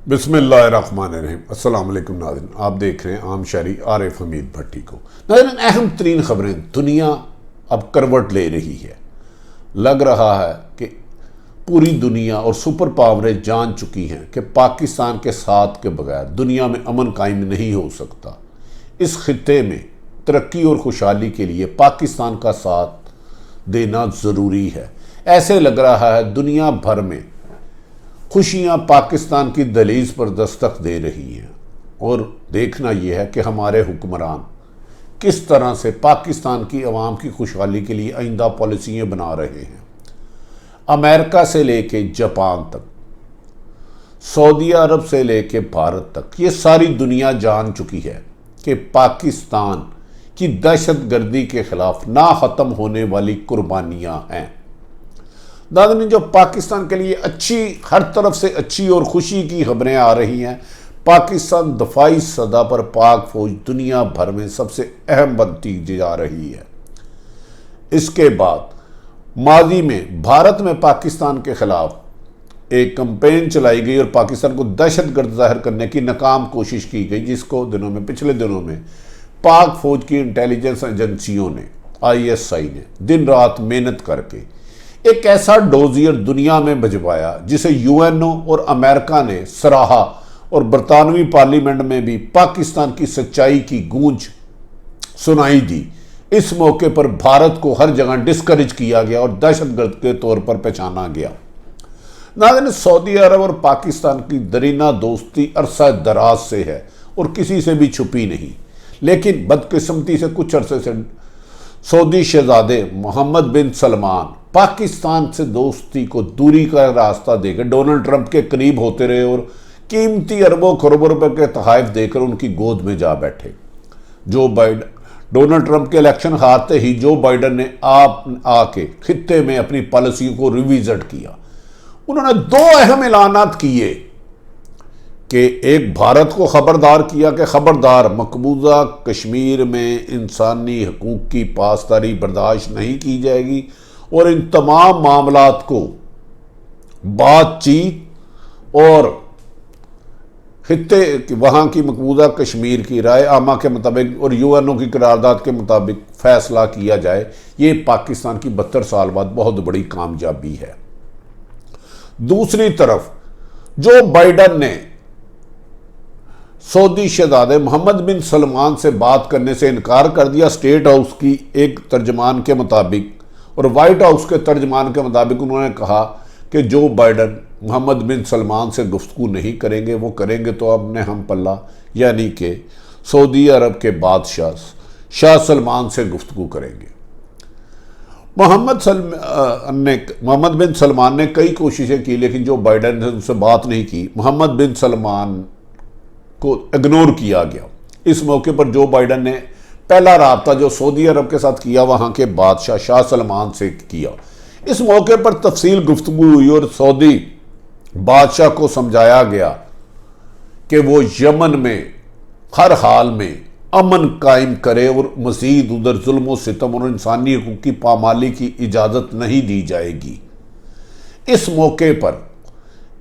बिस्मिल्लाहिर्रहमानिर्रहीम। अस्सलाम वालेकुम नाज़रीन, आप देख रहे हैं आम शहरी आरिफ हमीद भट्टी को। नाज़रीन, अहम तरीन खबरें, दुनिया अब करवट ले रही है। लग रहा है कि पूरी दुनिया और सुपर पावरें जान चुकी हैं कि पाकिस्तान के साथ के बगैर दुनिया में अमन कायम नहीं हो सकता। इस खित्ते में तरक्की और खुशहाली के लिए पाकिस्तान का साथ देना ज़रूरी है। ऐसे लग रहा है दुनिया भर में खुशियां पाकिस्तान की दहलीज पर दस्तक दे रही हैं, और देखना यह है कि हमारे हुक्मरान किस तरह से पाकिस्तान की आवाम की खुशहाली के लिए आइंदा पॉलिसियां बना रहे हैं। अमेरिका से लेके जापान तक, सऊदी अरब से लेके भारत तक, ये सारी दुनिया जान चुकी है कि पाकिस्तान की दहशतगर्दी के खिलाफ ना ख़त्म होने वाली कुर्बानियां हैं। नाज़रीन, जो पाकिस्तान के लिए अच्छी, हर तरफ से अच्छी और खुशी की खबरें आ रही हैं। पाकिस्तान दफाई सदा पर पाक फौज दुनिया भर में सबसे अहम बनती जा रही है। इसके बाद माजी में भारत में पाकिस्तान के खिलाफ एक कैंपेन चलाई गई और पाकिस्तान को दहशतगर्द जाहिर करने की नाकाम कोशिश की गई, जिसको पिछले दिनों में पाक फौज की इंटेलिजेंस एजेंसियों ने, ISI ने दिन रात मेहनत करके एक ऐसा डोजियर दुनिया में भिजवाया जिसे UNO और अमेरिका ने सराहा, और बरतानवी पार्लियामेंट में भी पाकिस्तान की सच्चाई की गूंज सुनाई दी। इस मौके पर भारत को हर जगह डिस्करेज किया गया और दहशतगर्द के तौर पर पहचाना गया। नाज़रीन, सऊदी अरब और पाकिस्तान की दरीना दोस्ती अरसा दराज से है और किसी से भी छुपी नहीं, लेकिन बदकिस्मती से कुछ अरसे से सऊदी शहजादे मोहम्मद बिन सलमान पाकिस्तान से दोस्ती को दूरी का रास्ता देकर डोनाल्ड ट्रंप के करीब होते रहे और कीमती अरबों खरबों रुपए के तोहफे देकर उनकी गोद में जा बैठे। डोनाल्ड ट्रंप के इलेक्शन हारते ही जो बाइडन ने आके खित्ते में अपनी पॉलिसी को रिविजिट किया। उन्होंने दो अहम ऐलानात किए कि एक, भारत को खबरदार किया कि खबरदार, मकबूजा कश्मीर में इंसानी हकूक़ की पासदारी बर्दाश्त नहीं की जाएगी और इन तमाम मामलात को बातचीत और खित्ते वहाँ की मकबूजा कश्मीर की राय आमा के मुताबिक और UNO की करारदाद के मुताबिक फैसला किया जाए। ये पाकिस्तान की 72 साल बाद बहुत बड़ी कामयाबी है। दूसरी तरफ जो बाइडन ने सऊदी शहजादे मोहम्मद बिन सलमान से बात करने से इनकार कर दिया, स्टेट हाउस की एक तर्जमान के मुताबिक और वाइट हाउस के तर्जमान के मुताबिक उन्होंने कहा कि जो बाइडन मोहम्मद बिन सलमान से गुफ्तगू नहीं करेंगे, वो करेंगे तो अपने हम पल्ला, यानी कि सऊदी अरब के बादशाह शाह सलमान से गुफ्तगू करेंगे। मोहम्मद बिन सलमान ने कई कोशिशें की, लेकिन जो बाइडन ने उनसे बात नहीं की। मोहम्मद बिन सलमान को इग्नोर किया गया। इस मौके पर जो बाइडन ने पहला राब्ता जो सऊदी अरब के साथ किया, वहाँ के बादशाह शाह सलमान से किया। इस मौके पर तफसील गुफ्तगू हुई और सऊदी बादशाह को समझाया गया कि वो यमन में हर हाल में अमन कायम करे और मज़ीद उधर जुल्म व सितम और इंसानी हकूक़ की पामाली की इजाज़त नहीं दी जाएगी। इस मौके पर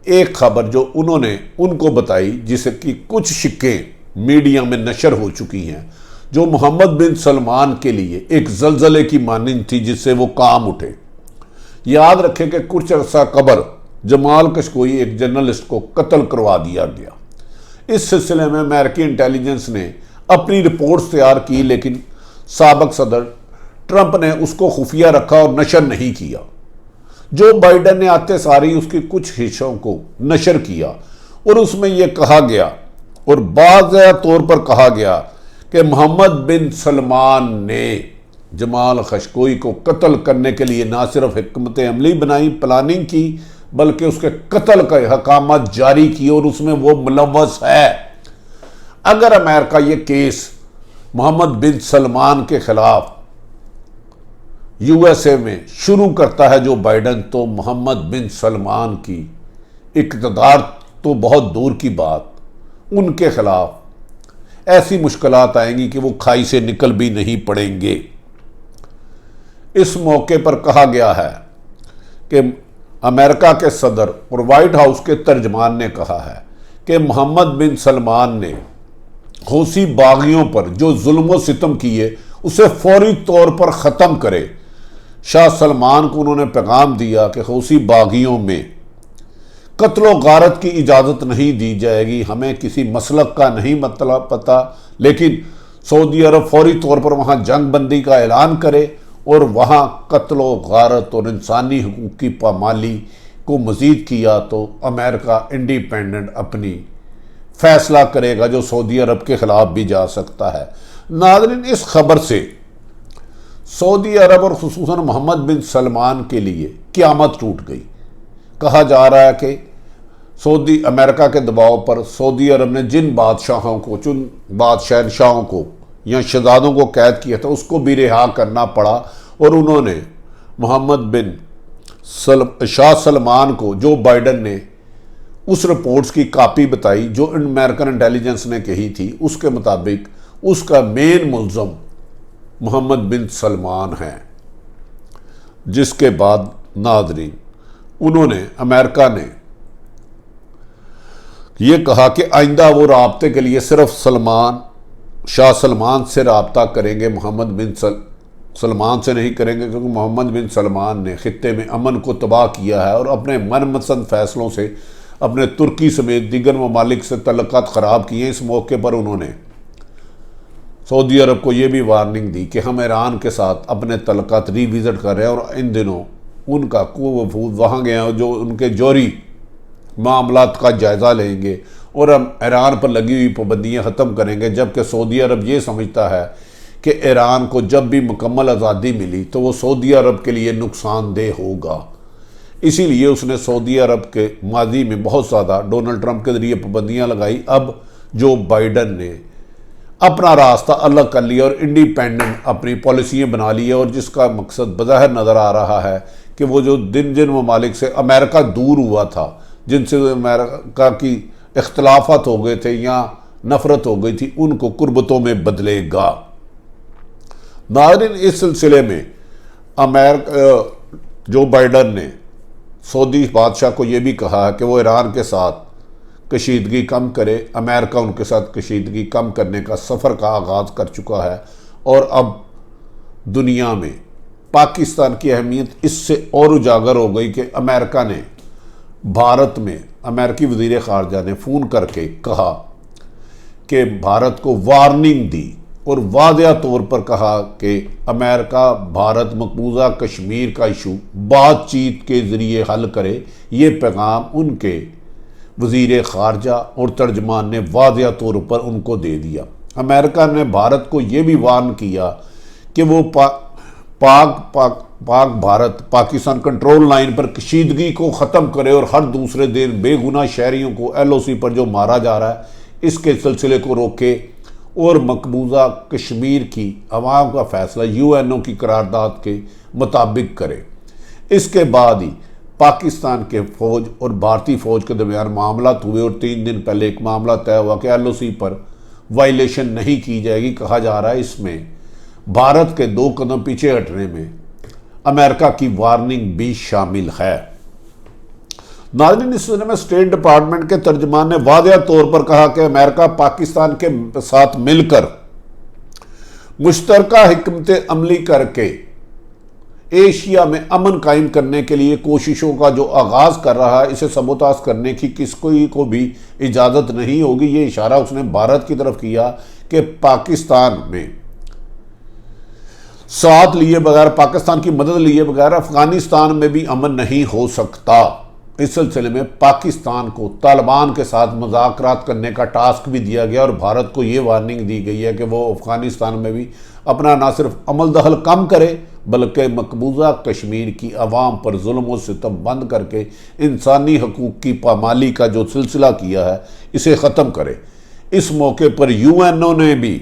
एक खबर जो उन्होंने उनको बताई, जिसे कि कुछ शिक्कें मीडिया में नशर हो चुकी हैं, जो मोहम्मद बिन सलमान के लिए एक जलजले की मानिंद थी जिससे वो काम उठे। याद रखें कि कुछ अर्सा कबल जमाल कशकोई, एक जर्नलिस्ट को कत्ल करवा दिया गया। इस सिलसिले में अमेरिकी इंटेलिजेंस ने अपनी रिपोर्ट्स तैयार की, लेकिन साबिक सदर ट्रंप ने उसको खुफिया रखा और नशर नहीं किया। जो बाइडन ने आते सारी उसकी कुछ हिस्सों को नशर किया और उसमें यह कहा गया और बाज़ तौर पर कहा गया कि मोहम्मद बिन सलमान ने जमाल खशकोई को कत्ल करने के लिए ना सिर्फ हिकमत अमली बनाई, प्लानिंग की, बल्कि उसके कत्ल का हकामत जारी की और उसमें वो मुलव्वस है। अगर अमेरिका ये केस मोहम्मद बिन सलमान के खिलाफ USA में शुरू करता है जो बाइडन, तो मोहम्मद बिन सलमान की इक़्तिदार तो बहुत दूर की बात, उनके खिलाफ ऐसी मुश्किलात आएंगी कि वो खाई से निकल भी नहीं पड़ेंगे। इस मौके पर कहा गया है कि अमेरिका के सदर और वाइट हाउस के तर्जमान ने कहा है कि मोहम्मद बिन सलमान ने हौसी बागियों पर जो जुल्म सितम किए उसे फौरी तौर पर ख़त्म करे। शाह सलमान को उन्होंने पैगाम दिया कि हौसी बागियों में कत्लो गारत की इजाज़त नहीं दी जाएगी। हमें किसी मसलक का नहीं मतलब पता, लेकिन सऊदी अरब फौरी तौर पर वहाँ जंग बंदी का ऐलान करे और वहाँ कत्लो गारत और इंसानी हकूक़ की पामाली को मज़ीद किया तो अमेरिका इंडिपेंडेंट अपनी फैसला करेगा जो सऊदी अरब के ख़िलाफ़ भी जा सकता है। नाज़रीन, इस खबर से सऊदी अरब और खुसूसन मोहम्मद बिन सलमान के लिए क़यामत टूट गई। कहा जा रहा है कि सऊदी अमेरिका के दबाव पर सऊदी अरब ने जिन बादशाहों को, जिन शहनशाहों को या शहजादों को कैद किया था उसको भी रिहा करना पड़ा और उन्होंने मोहम्मद बिन शाह सलमान को जो बाइडन ने उस रिपोर्ट्स की कापी बताई जो अमेरिकन इंटेलिजेंस ने कही थी, उसके मुताबिक उसका मेन मुल्ज़म मोहम्मद बिन सलमान है। जिसके बाद नाज़रीन उन्होंने, अमेरिका ने यह कहा कि आइंदा वो राब्ते के लिए सिर्फ शाह सलमान से रब्ता करेंगे, मोहम्मद बिन सलमान से नहीं करेंगे, क्योंकि मोहम्मद बिन सलमान ने खित्ते में अमन को तबाह किया है और अपने मनपसंद फैसलों से अपने तुर्की समेत दीगर ममालिक से तल्लुकात ख़राब किए। इस मौके पर उन्होंने सऊदी अरब को ये भी वार्निंग दी कि हम ईरान के साथ अपने तल्लुकात रिविज़िट कर रहे हैं और इन दिनों उनका वफूद वहाँ गए हैं जो उनके जौहरी मामलात का जायज़ा लेंगे और हम ईरान पर लगी हुई पाबंदियाँ ख़त्म करेंगे। जबकि सऊदी अरब ये समझता है कि ईरान को जब भी मुकम्मल आज़ादी मिली तो वो सऊदी अरब के लिए नुकसानदेह होगा। इसीलिए उसने सऊदी अरब के माजी में बहुत ज़्यादा डोनाल्ड ट्रंप के ज़रिए पाबंदियाँ लगाई। अब जो बाइडन ने अपना रास्ता अलग कर लिया और इंडिपेंडेंट अपनी पॉलिसियाँ बना ली है और जिसका मकसद बज़ाहिर नज़र आ रहा है कि वो जो जिन ममालिक से अमेरिका दूर हुआ था, जिनसे अमेरिका की इख्तलाफात हो गए थे या नफ़रत हो गई थी, उनको कुर्बतों में बदलेगा। नाज़रीन, इस सिलसिले में जो बाइडन ने सऊदी बादशाह को ये भी कहा है कि वो ईरान के साथ कशीदगी कम करे। अमेरिका उनके साथ कशीदगी कम करने का सफ़र का आगाज़ कर चुका है और अब दुनिया में पाकिस्तान की अहमियत इससे और उजागर हो गई कि अमेरिका ने भारत में, अमेरिकी वज़ीर ख़ारजा ने फ़ोन करके कहा कि भारत को वार्निंग दी और वाज़ेह तौर पर कहा कि अमेरिका भारत मकबूजा कश्मीर का इशू बातचीत के ज़रिए हल करे। ये पैगाम उनके वज़ीर ख़ारजा और तर्जमान ने वाज़ेह तौर पर उनको दे दिया। अमेरिका ने भारत को ये भी वार्न किया कि वो भारत पाकिस्तान कंट्रोल लाइन पर कशीदगी को ख़त्म करे और हर दूसरे दिन बेगुनाह शहरियों को LOC पर जो मारा जा रहा है इसके सिलसिले को रोके और मकबूजा कश्मीर की अवाम का फ़ैसला UNO की करारदाद के मुताबिक करे। इसके बाद ही पाकिस्तान के फ़ौज और भारतीय फ़ौज के दरमियान मामला हुए और 3 दिन पहले एक मामला तय हुआ कि LOC पर वायलेशन नहीं की जाएगी। कहा जा रहा है इसमें भारत के 2 कदम पीछे हटने में अमेरिका की वार्निंग भी शामिल है। नाज़रीन, इस सिलसिले में स्टेट डिपार्टमेंट के तर्जमान ने वाज़ेह तौर पर कहा कि अमेरिका पाकिस्तान के साथ मिलकर मुश्तरका हिकमत अमली करके एशिया में अमन कायम करने के लिए कोशिशों का जो आगाज़ कर रहा है, इसे सबोताज करने की किसी को भी इजाज़त नहीं होगी। ये इशारा उसने भारत की तरफ किया कि पाकिस्तान में साथ लिए बगैर, पाकिस्तान की मदद लिए बगैर अफगानिस्तान में भी अमन नहीं हो सकता। इस सिलसिले में पाकिस्तान को तालिबान के साथ मुज़ाकरात करने का टास्क भी दिया गया और भारत को ये वार्निंग दी गई है कि वो अफगानिस्तान में भी अपना ना सिर्फ अमल दखल कम करे बल्कि मकबूजा कश्मीर की आवाम पर जुल्म और सितम बंद करके इंसानी हकूक़ की पामाली का जो सिलसिला किया है इसे ख़त्म करे। इस मौके पर UNO ने भी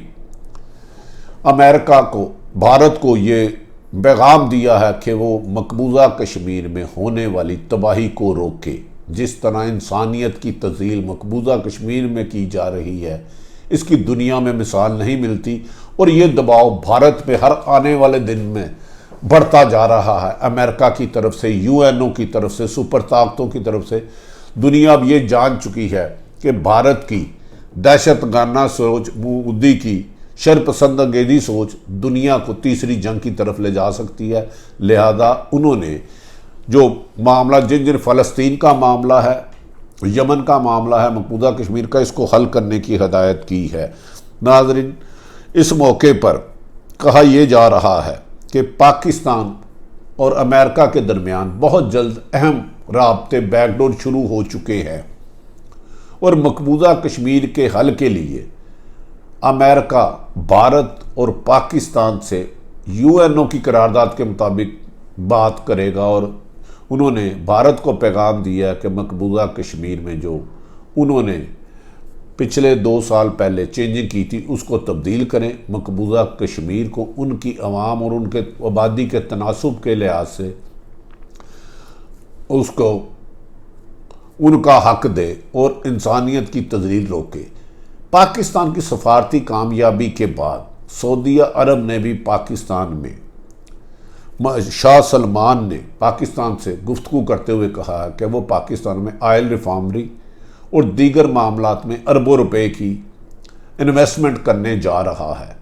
अमेरिका को, भारत को ये पैगाम दिया है कि वो मकबूजा कश्मीर में होने वाली तबाही को रोके। जिस तरह इंसानियत की तज़ील मकबूजा कश्मीर में की जा रही है इसकी दुनिया में मिसाल नहीं मिलती और ये दबाव भारत पे हर आने वाले दिन में बढ़ता जा रहा है। अमेरिका की तरफ से, UNO की तरफ से, सुपर ताकतों की तरफ से दुनिया अब ये जान चुकी है कि भारत की दहशतगाना सोच, मोदी की शरपसंद अंगेजी सोच दुनिया को तीसरी जंग की तरफ ले जा सकती है। लिहाजा उन्होंने जो मामला जिन फ़लस्तीन का मामला है, यमन का मामला है, मकबूजा कश्मीर का, इसको हल करने की हदायत की है। नाज़रीन, इस मौके पर कहा यह जा रहा है कि पाकिस्तान और अमेरिका के दरमियान बहुत जल्द अहम राब्ते बैकडोर शुरू हो चुके हैं और मकबूजा कश्मीर के हल के लिए अमेरिका भारत और पाकिस्तान से यूएनओ की करारदाद के मुताबिक बात करेगा। और उन्होंने भारत को पैगाम दिया कि मकबूजा कश्मीर में जो उन्होंने पिछले 2 साल पहले चेंजिंग की थी उसको तब्दील करें। मकबूजा कश्मीर को उनकी आवाम और उनके आबादी के तनासुब के लिहाज से उसको उनका हक दे और इंसानियत की तजलील रोके। पाकिस्तान की सफारती कामयाबी के बाद सऊदी अरब ने भी पाकिस्तान में, शाह सलमान ने पाकिस्तान से गुफ्तगू करते हुए कहा कि वो पाकिस्तान में ऑयल रिफाइनरी और दीगर मामलात में अरबों रुपए की इन्वेस्टमेंट करने जा रहा है।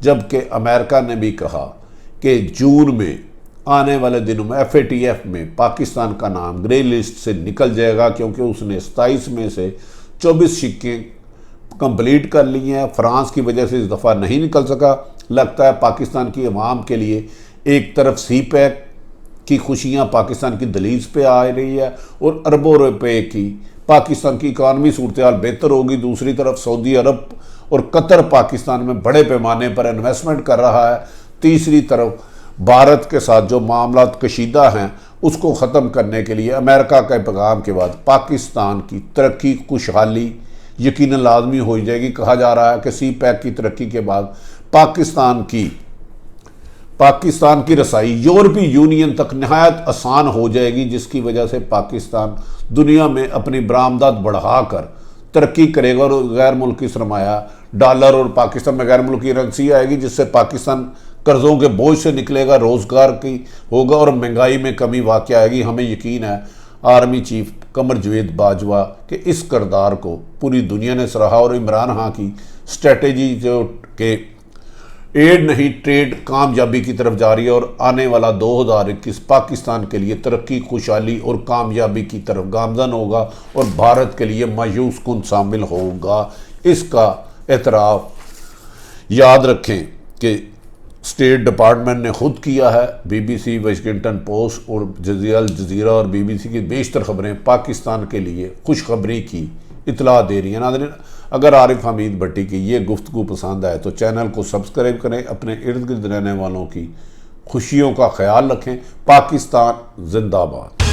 जबकि अमेरिका ने भी कहा कि जून में आने वाले दिनों में FATF में पाकिस्तान का नाम ग्रे लिस्ट से निकल जाएगा, क्योंकि उसने 27 में से 24 शिक्के कंप्लीट कर ली हैं। फ्रांस की वजह से इस दफ़ा नहीं निकल सका। लगता है पाकिस्तान की आवाम के लिए एक तरफ CPEC की खुशियां पाकिस्तान की दलीज पे आ रही है और अरबों रुपए की पाकिस्तान की इकानमी सूरत हाल बेहतर होगी। दूसरी तरफ सऊदी अरब और कतर पाकिस्तान में बड़े पैमाने पर इन्वेस्टमेंट कर रहा है। तीसरी तरफ भारत के साथ जो मामलात कशीदा हैं उसको ख़त्म करने के लिए अमेरिका के पैगाम के बाद पाकिस्तान की तरक्की खुशहाली यकीनन लाजमी हो जाएगी। कहा जा रहा है कि CPEC की तरक्की के बाद पाकिस्तान की रसाई यूरोपीय यूनियन तक नहायत आसान हो जाएगी, जिसकी वजह से पाकिस्तान दुनिया में अपनी बरामदात बढ़ाकर तरक्की करेगा और गैर मुल्की सरमाया डॉलर और पाकिस्तान में गैर मुल्की करेंसी आएगी, जिससे पाकिस्तान कर्ज़ों के बोझ से निकलेगा, रोज़गार की होगा और महंगाई में कमी वाक़या आएगी। हमें यकीन है आर्मी चीफ कमर जवेद बाजवा के इस किरदार को पूरी दुनिया ने सराहा और इमरान खान की स्ट्रेटेजी जो के एड नहीं ट्रेड कामयाबी की तरफ जा रही है और आने वाला 2021 पाकिस्तान के लिए तरक्की खुशहाली और कामयाबी की तरफ गामजन होगा और भारत के लिए मायूस कुन शामिल होगा। इसका एतराफ़ याद रखें कि स्टेट डिपार्टमेंट ने खुद किया है। BBC, वाशिंगटन पोस्ट और अल जज़ीरा और BBC की बेशतर खबरें पाकिस्तान के लिए खुशखबरी की इतला दे रही हैं। नाज़रीन, अगर आरिफ हमीद भट्टी की ये गुफ्तगू पसंद आए तो चैनल को सब्सक्राइब करें। अपने इर्द गिर्द रहने वालों की खुशियों का ख्याल रखें। पाकिस्तान जिंदाबाद।